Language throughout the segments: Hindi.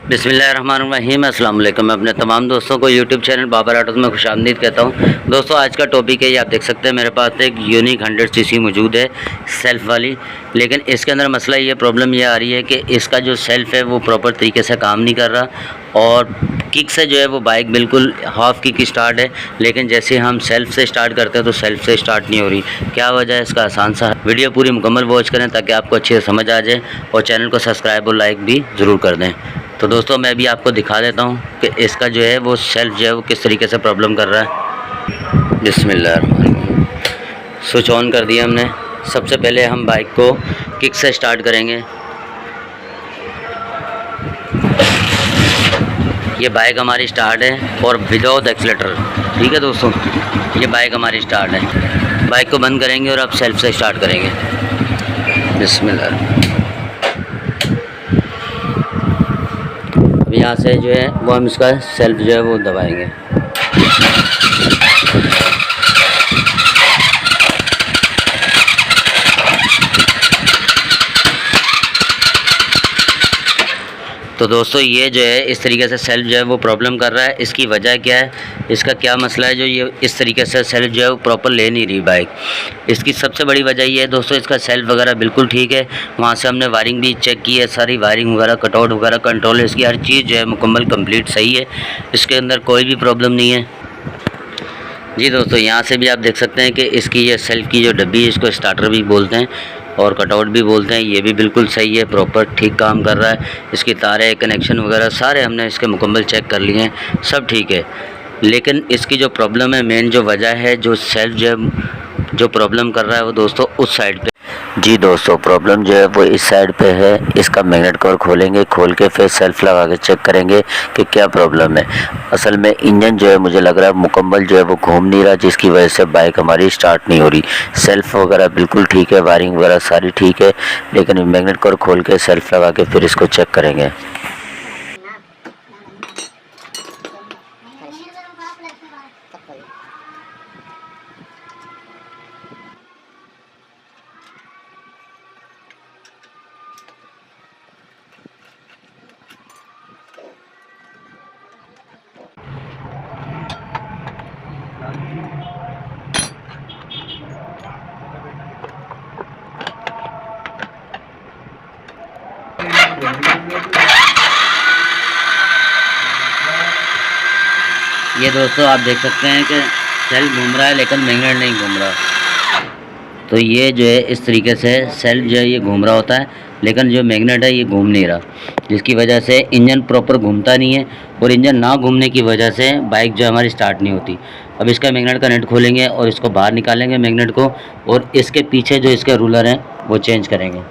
बिस्मिल्लाहिर्रहमानिर्रहीम। अस्सलाम वालेकुम। मैं अपने तमाम दोस्तों को यूट्यूब चैनल बाबर ऑटोज़ में खुशामदीद कहता हूँ। दोस्तों आज का टॉपिक है, ये आप देख सकते हैं मेरे पास एक यूनिक 100 सीसी मौजूद है, सेल्फ़ वाली। लेकिन इसके अंदर मसला ये प्रॉब्लम ये आ रही है कि इसका जो सेल्फ़ है वो प्रॉपर तरीके से काम नहीं कर रहा, और किक से जो है वो बाइक बिल्कुल हाफ़ किक स्टार्ट है, लेकिन जैसे हम सेल्फ़ से स्टार्ट करते हैं तो सेल्फ़ से स्टार्ट नहीं हो रही। क्या वजह है इसका? आसान सा वीडियो पूरी मुकम्मल वॉच करें ताकि आपको अच्छे से समझ आ जाए, और चैनल को सब्सक्राइब और लाइक भी ज़रूर कर दें। तो दोस्तों मैं भी आपको दिखा देता हूँ कि इसका जो है वो सेल्फ़ जो है वो किस तरीके से प्रॉब्लम कर रहा है। बिस्मिल्लाह, स्विच ऑन कर दिया हमने। सबसे पहले हम बाइक को किक से स्टार्ट करेंगे। ये बाइक हमारी स्टार्ट है और विदाउट एक्सीलेटर। ठीक है दोस्तों, ये बाइक हमारी स्टार्ट है। बाइक को बंद करेंगे और अब सेल्फ़ से स्टार्ट करेंगे। बिस्मिल्लाह। अब यहाँ से जो है वो हम इसका सेल्फ़ जो है वो दबाएंगे। तो दोस्तों ये जो है इस तरीके से सेल्फ़ जो है वो प्रॉब्लम कर रहा है। इसकी वजह क्या है, इसका क्या मसला है जो ये इस तरीके से सेल्फ़ जो है वो प्रॉपर ले नहीं रही बाइक। इसकी सबसे बड़ी वजह ये है दोस्तों, इसका सेल्फ़ वगैरह बिल्कुल ठीक है। वहाँ से हमने वायरिंग भी चेक की है, सारी वायरिंग वगैरह, कटआउट वगैरह, कंट्रोल, इसकी हर चीज़ जो है मुकम्मल कंप्लीट सही है। इसके अंदर कोई भी प्रॉब्लम नहीं है। जी दोस्तों, यहाँ से भी आप देख सकते हैं कि इसकी ये सेल्फ़ की जो डब्बी है, इसको स्टार्टर भी बोलते हैं और कटआउट भी बोलते हैं, ये भी बिल्कुल सही है, प्रॉपर ठीक काम कर रहा है। इसकी तारें, कनेक्शन वगैरह सारे हमने इसके मुकम्मल चेक कर लिए हैं, सब ठीक है। लेकिन इसकी जो प्रॉब्लम है, मेन जो वजह है, जो सेल्फ़ जो प्रॉब्लम कर रहा है वो दोस्तों उस साइड पे। जी दोस्तों, प्रॉब्लम जो है वो इस साइड पे है। इसका मैग्नेट कवर खोलेंगे, खोल के फिर सेल्फ़ लगा के चेक करेंगे कि क्या प्रॉब्लम है। असल में इंजन जो है मुझे लग रहा है मुकम्मल जो है वो घूम नहीं रहा, जिसकी वजह से बाइक हमारी स्टार्ट नहीं हो रही। सेल्फ़ वगैरह बिल्कुल ठीक है, वायरिंग वगैरह सारी ठीक है, लेकिन मैग्नेट कवर खोल के सेल्फ़ लगा के फिर इसको चेक करेंगे। ये दोस्तों आप देख सकते हैं कि सेल्फ़ घूम रहा है लेकिन मैग्नेट नहीं घूम रहा। तो ये जो है इस तरीके से सेल्फ़ जो है ये घूम रहा होता है, लेकिन जो मैग्नेट है ये घूम नहीं रहा, जिसकी वजह से इंजन प्रॉपर घूमता नहीं है, और इंजन ना घूमने की वजह से बाइक जो हमारी स्टार्ट नहीं होती। अब इसका मैग्नेट का नट खोलेंगे और इसको बाहर निकालेंगे मैग्नेट को, और इसके पीछे जो इसके रूलर हैं वो चेंज करेंगे।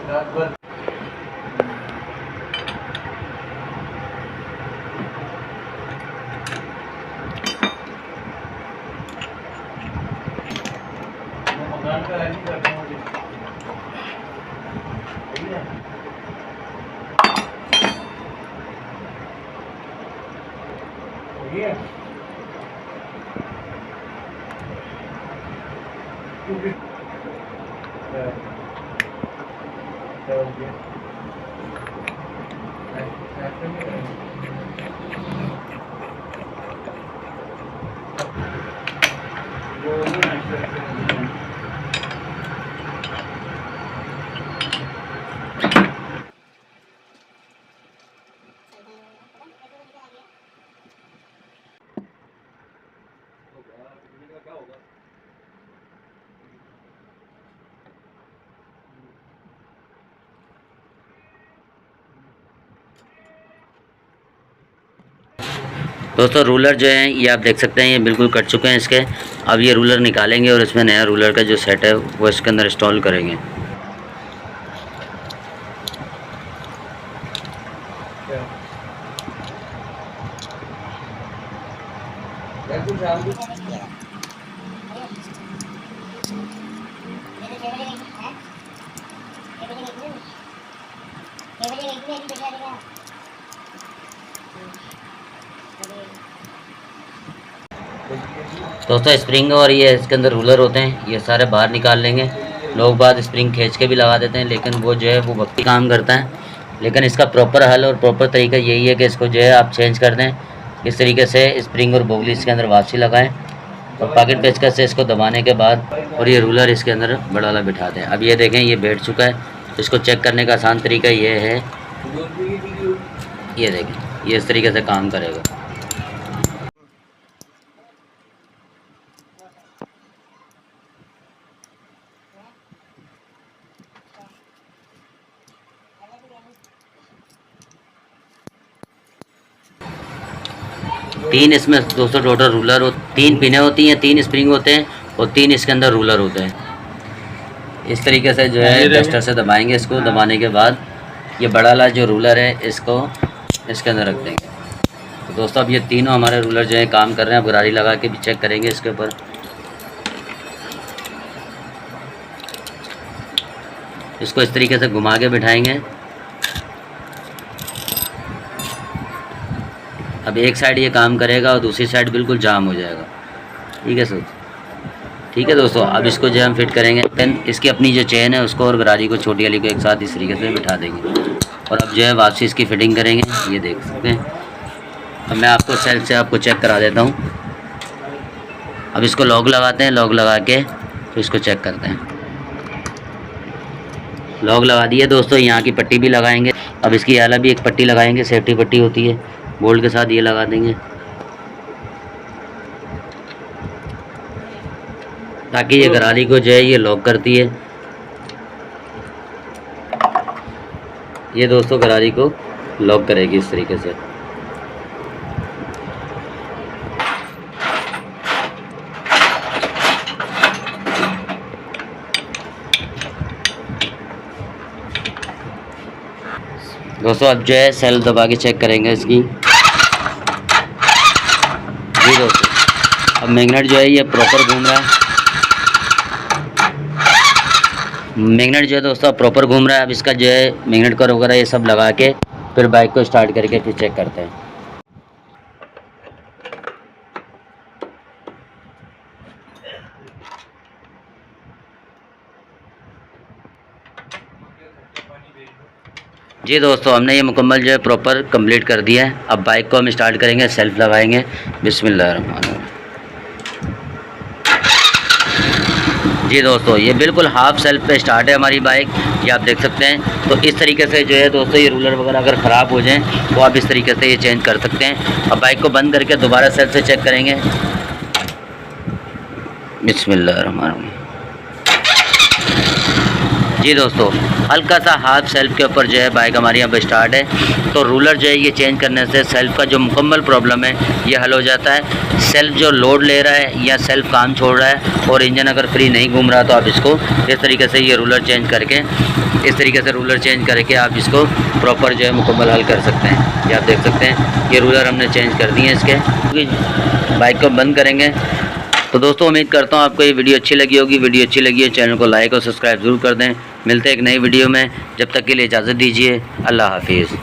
दोस्तों रूलर जो है ये आप देख सकते हैं ये बिल्कुल कट चुके हैं इसके। अब ये रूलर निकालेंगे और इसमें नया रूलर का जो सेट है वो इसके अंदर इंस्टॉल करेंगे। दोस्तों स्प्रिंग और ये इसके अंदर रूलर होते हैं, ये सारे बाहर निकाल लेंगे। लोग बाद स्प्रिंग खींच के भी लगा देते हैं, लेकिन वो जो है वो वक्ती काम करता है, लेकिन इसका प्रॉपर हल और प्रॉपर तरीका यही है कि इसको जो है आप चेंज कर दें। इस तरीके से स्प्रिंग और बोगली इसके अंदर वापसी लगाएं और पॉकेट पेचकस से इसको दबाने के बाद और ये रूलर इसके अंदर बड़ा वाला बिठा दें। अब ये देखें ये बैठ चुका है। इसको चेक करने का आसान तरीका ये है, ये देखें ये इस तरीके से काम करेगा। तीन इसमें दोस्तों टोटल रूलर हो, 3 पिनें होती हैं, 3 स्प्रिंग होते हैं और 3 इसके अंदर रूलर होते हैं। इस तरीके से जो है डस्टर से दबाएंगे। इसको दबाने के बाद ये बड़ा वाला जो रूलर है इसको इसके अंदर रख देंगे। तो दोस्तों अब ये तीनों हमारे रूलर जो है काम कर रहे हैं। अब गरारी लगा के भी चेक करेंगे इसके ऊपर। इसको इस तरीके से घुमा के बिठाएंगे। अब एक साइड ये काम करेगा और दूसरी साइड बिल्कुल जाम हो जाएगा। ठीक है सर, ठीक है दोस्तों। अब इसको जो हम फिट करेंगे, देन इसकी अपनी जो चेन है उसको और गरारी को छोटी वाली को एक साथ इस तरीके से बिठा देंगे और अब जो है वापसी इसकी फिटिंग करेंगे। ये देख सकते हैं। अब मैं आपको सेल्फ से आपको चेक करा देता हूँ। अब इसको लॉक लगाते हैं, लॉक लगा के तो इसको चेक करते हैं। लॉक लगा दिया दोस्तों। यहाँ की पट्टी भी लगाएंगे। अब इसकी आला भी एक पट्टी लगाएंगे, सेफ्टी पट्टी होती है, बोल्ट के साथ ये लगा देंगे ताकि ये गरारी को जो है ये लॉक करती है। ये दोस्तों गरारी को लॉक करेगी इस तरीके से। दोस्तों अब जो है सेल्फ दबा के चेक करेंगे इसकी। जी दोस्तों अब मैग्नेट जो है ये प्रॉपर घूम रहा है। मैग्नेट जो है दोस्तों प्रॉपर घूम रहा है। अब इसका जो है मैग्नेट कवर वगैरह ये सब लगा के फिर बाइक को स्टार्ट करके फिर चेक करते हैं। जी दोस्तों हमने ये मुकम्मल जो है प्रॉपर कंप्लीट कर दिया है। अब बाइक को हम स्टार्ट करेंगे, सेल्फ लगाएंगे। बिस्मिल्लाहिर्रहमानिर्रहीम। जी दोस्तों ये बिल्कुल हाफ सेल्फ पे स्टार्ट है हमारी बाइक, ये आप देख सकते हैं। तो इस तरीके से जो है दोस्तों ये रूलर वगैरह अगर ख़राब हो जाएं तो आप इस तरीके से ये चेंज कर सकते हैं। अब बाइक को बंद करके दोबारा सेल्फ से चेक करेंगे। बिस्मिल्लाहिर्रहमानिर्रहीम। जी दोस्तों हल्का सा हाफ सेल्फ के ऊपर जो है बाइक हमारी यहाँ पर स्टार्ट है। तो रूलर जो है ये चेंज करने से सेल्फ का जो मुकम्मल प्रॉब्लम है ये हल हो जाता है। सेल्फ जो लोड ले रहा है या सेल्फ काम छोड़ रहा है और इंजन अगर फ्री नहीं घूम रहा तो आप इसको इस तरीके से ये रूलर चेंज करके इस तरीके से रूलर चेंज करके आप इसको प्रॉपर जो है मुकम्मल हल कर सकते हैं। ये आप देख सकते हैं ये रूलर हमने चेंज कर दिए इसके। बाइक को बंद करेंगे। तो दोस्तों उम्मीद करता हूँ आपको ये वीडियो अच्छी लगी होगी। वीडियो अच्छी लगी है चैनल को लाइक और सब्सक्राइब ज़रूर कर दें। मिलते हैं एक नई वीडियो में, जब तक के लिए इजाज़त दीजिए। अल्लाह हाफिज़।